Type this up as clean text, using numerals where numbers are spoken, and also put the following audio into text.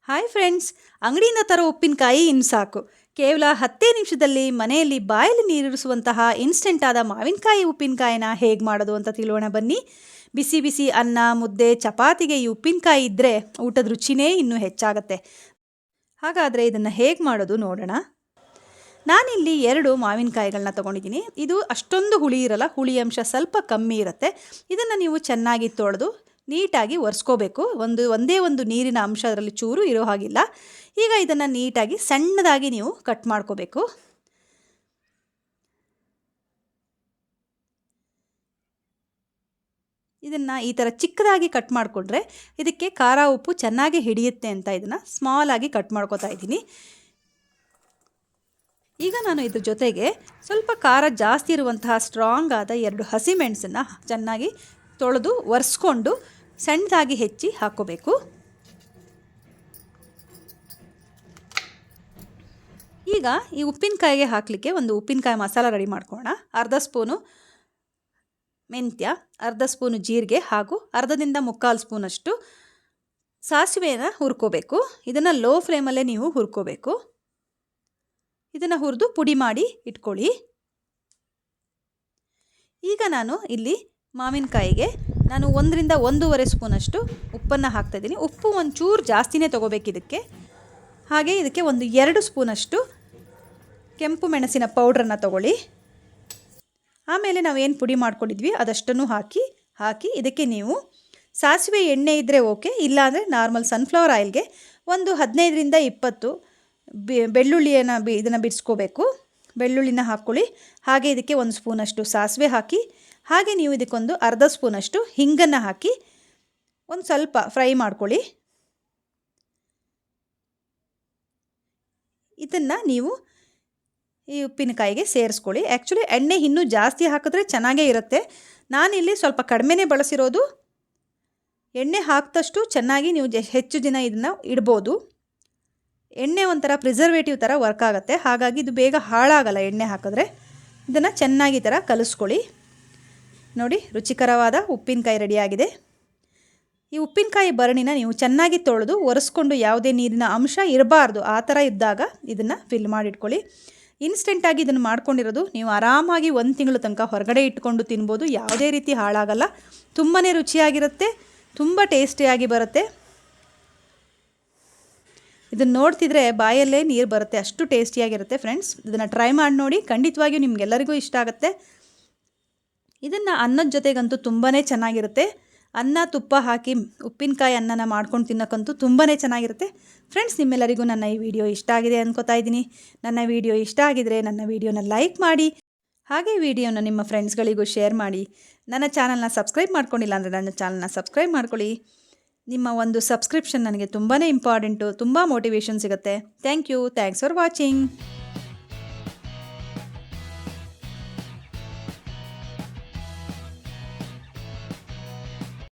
Hi friends, ಅಂಗಡಿಯಿಂದ ತರೋ ಉಪ್ಪಿನಕಾಯಿ ಇನ್ನು ಸಾಕು. ಕೇವಲ 10 ನಿಮಿಷದಲ್ಲಿ ಮನೆಯಲ್ಲಿ ಬಾಯಲ್ಲಿ ನೀರಿರಿಸುವಂತಹ ಇನ್ಸ್ಟೆಂಟ್ ಆದ ಮಾವಿನಕಾಯಿ ಉಪ್ಪಿನಕಾಯಿನ ಹೇಗೆ ಮಾಡೋದು ಅಂತ ತಿಳುವಣ ಬನ್ನಿ. ಬಿಸಿ ಬಿಸಿ ಅನ್ನ, ಮುದ್ದೆ, ಚಪಾತಿಗೆ ಈ ಉಪ್ಪಿನಕಾಯಿ ಇದ್ದರೆ ಊಟದ ರುಚಿನೇ ಇನ್ನೂ ಹೆಚ್ಚಾಗುತ್ತೆ. ಹಾಗಾದರೆ ಇದನ್ನು ಹೇಗೆ ಮಾಡೋದು ನೋಡೋಣ. ನಾನಿಲ್ಲಿ 2 ಮಾವಿನಕಾಯಿಗಳನ್ನ ತೊಗೊಂಡಿದ್ದೀನಿ. ಇದು ಅಷ್ಟೊಂದು ಹುಳಿ ಇರಲ್ಲ, ಹುಳಿ ಅಂಶ ಸ್ವಲ್ಪ ಕಮ್ಮಿ ಇರುತ್ತೆ. ಇದನ್ನು ನೀವು ಚೆನ್ನಾಗಿ ತೊಳೆದು ನೀಟಾಗಿ ಒರೆಸ್ಕೋಬೇಕು. ಒಂದೇ ಒಂದು ನೀರಿನ ಅಂಶ ಅದರಲ್ಲಿ ಚೂರು ಇರೋ ಹಾಗಿಲ್ಲ. ಈಗ ಇದನ್ನು ನೀಟಾಗಿ ಸಣ್ಣದಾಗಿ ನೀವು ಕಟ್ ಮಾಡ್ಕೋಬೇಕು. ಇದನ್ನು ಈ ಥರ ಚಿಕ್ಕದಾಗಿ ಕಟ್ ಮಾಡಿಕೊಂಡ್ರೆ ಇದಕ್ಕೆ ಖಾರ ಉಪ್ಪು ಚೆನ್ನಾಗಿ ಹಿಡಿಯುತ್ತೆ ಅಂತ ಇದನ್ನು ಸ್ಮಾಲಾಗಿ ಕಟ್ ಮಾಡ್ಕೋತಾ ಇದ್ದೀನಿ. ಈಗ ನಾನು ಇದ್ರ ಜೊತೆಗೆ ಸ್ವಲ್ಪ ಖಾರ ಜಾಸ್ತಿ ಇರುವಂತಹ ಸ್ಟ್ರಾಂಗ್ ಆದ 2 ಹಸಿಮೆಣಸನ್ನು ಚೆನ್ನಾಗಿ ತೊಳೆದು ಒರೆಸ್ಕೊಂಡು ಸಣ್ಣದಾಗಿ ಹೆಚ್ಚಿ ಹಾಕ್ಕೋಬೇಕು. ಈಗ ಈ ಉಪ್ಪಿನಕಾಯಿಗೆ ಹಾಕಲಿಕ್ಕೆ ಒಂದು ಉಪ್ಪಿನಕಾಯಿ ಮಸಾಲ ರೆಡಿ ಮಾಡ್ಕೊಳ್ಳೋಣ. ಅರ್ಧ ಸ್ಪೂನು ಮೆಂತ್ಯ, ಅರ್ಧ ಸ್ಪೂನು ಜೀರಿಗೆ ಹಾಗೂ ಅರ್ಧದಿಂದ 3/4 ಸ್ಪೂನಷ್ಟು ಸಾಸಿವೆನ ಹುರ್ಕೋಬೇಕು. ಇದನ್ನು ಲೋ ಫ್ಲೇಮಲ್ಲೇ ನೀವು ಹುರ್ಕೋಬೇಕು. ಇದನ್ನು ಹುರಿದು ಪುಡಿ ಮಾಡಿ ಇಟ್ಕೊಳ್ಳಿ. ಈಗ ನಾನು ಇಲ್ಲಿ ಮಾವಿನಕಾಯಿಗೆ 1 ರಿಂದ 1.5 ಸ್ಪೂನಷ್ಟು ಉಪ್ಪನ್ನು ಹಾಕ್ತಾಯಿದ್ದೀನಿ. ಉಪ್ಪು ಒಂಚೂರು ಜಾಸ್ತಿನೇ ತೊಗೋಬೇಕು ಇದಕ್ಕೆ. ಹಾಗೆ ಇದಕ್ಕೆ 2 ಸ್ಪೂನಷ್ಟು ಕೆಂಪು ಮೆಣಸಿನ ಪೌಡ್ರನ್ನು ತೊಗೊಳ್ಳಿ. ಆಮೇಲೆ ನಾವೇನು ಪುಡಿ ಮಾಡ್ಕೊಂಡಿದ್ವಿ ಅದಷ್ಟನ್ನು ಹಾಕಿ ಇದಕ್ಕೆ ನೀವು ಸಾಸಿವೆ ಎಣ್ಣೆ ಇದ್ದರೆ ಓಕೆ, ಇಲ್ಲಾಂದರೆ ನಾರ್ಮಲ್ ಸನ್ಫ್ಲವರ್ ಆಯಿಲ್ಗೆ 15 ರಿಂದ 20 ಬೆಳ್ಳುಳ್ಳಿಯನ್ನು ಇದನ್ನು ಬಿಡಿಸ್ಕೋಬೇಕು. ಬೆಳ್ಳುಳ್ಳಿನ ಹಾಕ್ಕೊಳ್ಳಿ. ಹಾಗೆ ಇದಕ್ಕೆ 1 ಸ್ಪೂನಷ್ಟು ಸಾಸಿವೆ ಹಾಕಿ, ಹಾಗೆ ನೀವು ಇದಕ್ಕೊಂದು ಅರ್ಧ ಸ್ಪೂನಷ್ಟು ಹಿಂಗನ್ನು ಹಾಕಿ ಒಂದು ಸ್ವಲ್ಪ ಫ್ರೈ ಮಾಡ್ಕೊಳ್ಳಿ. ಇದನ್ನು ನೀವು ಈ ಉಪ್ಪಿನಕಾಯಿಗೆ ಸೇರಿಸ್ಕೊಳ್ಳಿ. ಆ್ಯಕ್ಚುಲಿ ಎಣ್ಣೆ ಇನ್ನೂ ಜಾಸ್ತಿ ಹಾಕಿದ್ರೆ ಚೆನ್ನಾಗೇ ಇರುತ್ತೆ. ನಾನಿಲ್ಲಿ ಸ್ವಲ್ಪ ಕಡಿಮೆನೇ ಬಳಸಿರೋದು. ಎಣ್ಣೆ ಹಾಕಿದಷ್ಟು ಚೆನ್ನಾಗಿ ನೀವು ಹೆಚ್ಚು ದಿನ ಇದನ್ನು ಇಡ್ಬೋದು. ಎಣ್ಣೆ ಒಂಥರ ಪ್ರಿಸರ್ವೇಟಿವ್ ಥರ ವರ್ಕ್ ಆಗುತ್ತೆ, ಹಾಗಾಗಿ ಇದು ಬೇಗ ಹಾಳಾಗಲ್ಲ ಎಣ್ಣೆ ಹಾಕಿದ್ರೆ. ಇದನ್ನು ಚೆನ್ನಾಗಿ ಈ ಥರ ಕಲಿಸ್ಕೊಳ್ಳಿ. ನೋಡಿ, ರುಚಿಕರವಾದ ಉಪ್ಪಿನಕಾಯಿ ರೆಡಿಯಾಗಿದೆ. ಈ ಉಪ್ಪಿನಕಾಯಿ ಭರಣಿನ ನೀವು ಚೆನ್ನಾಗಿ ತೊಳೆದು ಒರೆಸ್ಕೊಂಡು ಯಾವುದೇ ನೀರಿನ ಅಂಶ ಇರಬಾರ್ದು, ಆ ಥರ ಇದ್ದಾಗ ಇದನ್ನು ಫಿಲ್ ಮಾಡಿಟ್ಕೊಳ್ಳಿ. ಇನ್ಸ್ಟೆಂಟಾಗಿ ಇದನ್ನು ಮಾಡ್ಕೊಂಡಿರೋದು ನೀವು ಆರಾಮಾಗಿ 1 ತಿಂಗಳು ತನಕ ಹೊರಗಡೆ ಇಟ್ಕೊಂಡು ತಿನ್ಬೋದು. ಯಾವುದೇ ರೀತಿ ಹಾಳಾಗಲ್ಲ. ತುಂಬಾ ರುಚಿಯಾಗಿರುತ್ತೆ, ತುಂಬ ಟೇಸ್ಟಿಯಾಗಿ ಬರುತ್ತೆ. ಇದನ್ನು ನೋಡ್ತಿದ್ರೆ ಬಾಯಲ್ಲೇ ನೀರು ಬರುತ್ತೆ, ಅಷ್ಟು ಟೇಸ್ಟಿಯಾಗಿರುತ್ತೆ ಫ್ರೆಂಡ್ಸ್. ಇದನ್ನು ಟ್ರೈ ಮಾಡಿ ನೋಡಿ, ಖಂಡಿತವಾಗಿಯೂ ನಿಮಗೆಲ್ಲರಿಗೂ ಇಷ್ಟ ಆಗುತ್ತೆ. ಇದನ್ನು ಅನ್ನದ ಜೊತೆಗಂತೂ ತುಂಬಾ ಚೆನ್ನಾಗಿರುತ್ತೆ. ಅನ್ನ ತುಪ್ಪ ಹಾಕಿ ಉಪ್ಪಿನಕಾಯಿ ಅನ್ನನ ಮಾಡ್ಕೊಂಡು ತಿನ್ನೋಕ್ಕಂತೂ ತುಂಬಾ ಚೆನ್ನಾಗಿರುತ್ತೆ. ಫ್ರೆಂಡ್ಸ್, ನಿಮ್ಮೆಲ್ಲರಿಗೂ ನನ್ನ ಈ ವಿಡಿಯೋ ಇಷ್ಟ ಆಗಿದೆ ಅಂದ್ಕೋತಾ ಇದ್ದೀನಿ. ನನ್ನ ವಿಡಿಯೋ ಇಷ್ಟ ಆಗಿದರೆ ನನ್ನ ವಿಡಿಯೋನ ಲೈಕ್ ಮಾಡಿ, ಹಾಗೆ ವಿಡಿಯೋನ ನಿಮ್ಮ ಫ್ರೆಂಡ್ಸ್ಗಳಿಗೂ ಶೇರ್ ಮಾಡಿ. ನನ್ನ ಚಾನಲ್ನ ಸಬ್ಸ್ಕ್ರೈಬ್ ಮಾಡ್ಕೊಂಡಿಲ್ಲ ಅಂದರೆ ನನ್ನ ಚಾನಲ್ನ ಸಬ್ಸ್ಕ್ರೈಬ್ ಮಾಡ್ಕೊಳ್ಳಿ. ನಿಮ್ಮ ಒಂದು ಸಬ್ಸ್ಕ್ರಿಪ್ಷನ್ ನನಗೆ ತುಂಬಾ ಇಂಪಾರ್ಟೆಂಟು, ತುಂಬ ಮೋಟಿವೇಶನ್ ಸಿಗುತ್ತೆ. Thank you. Thanks for watching.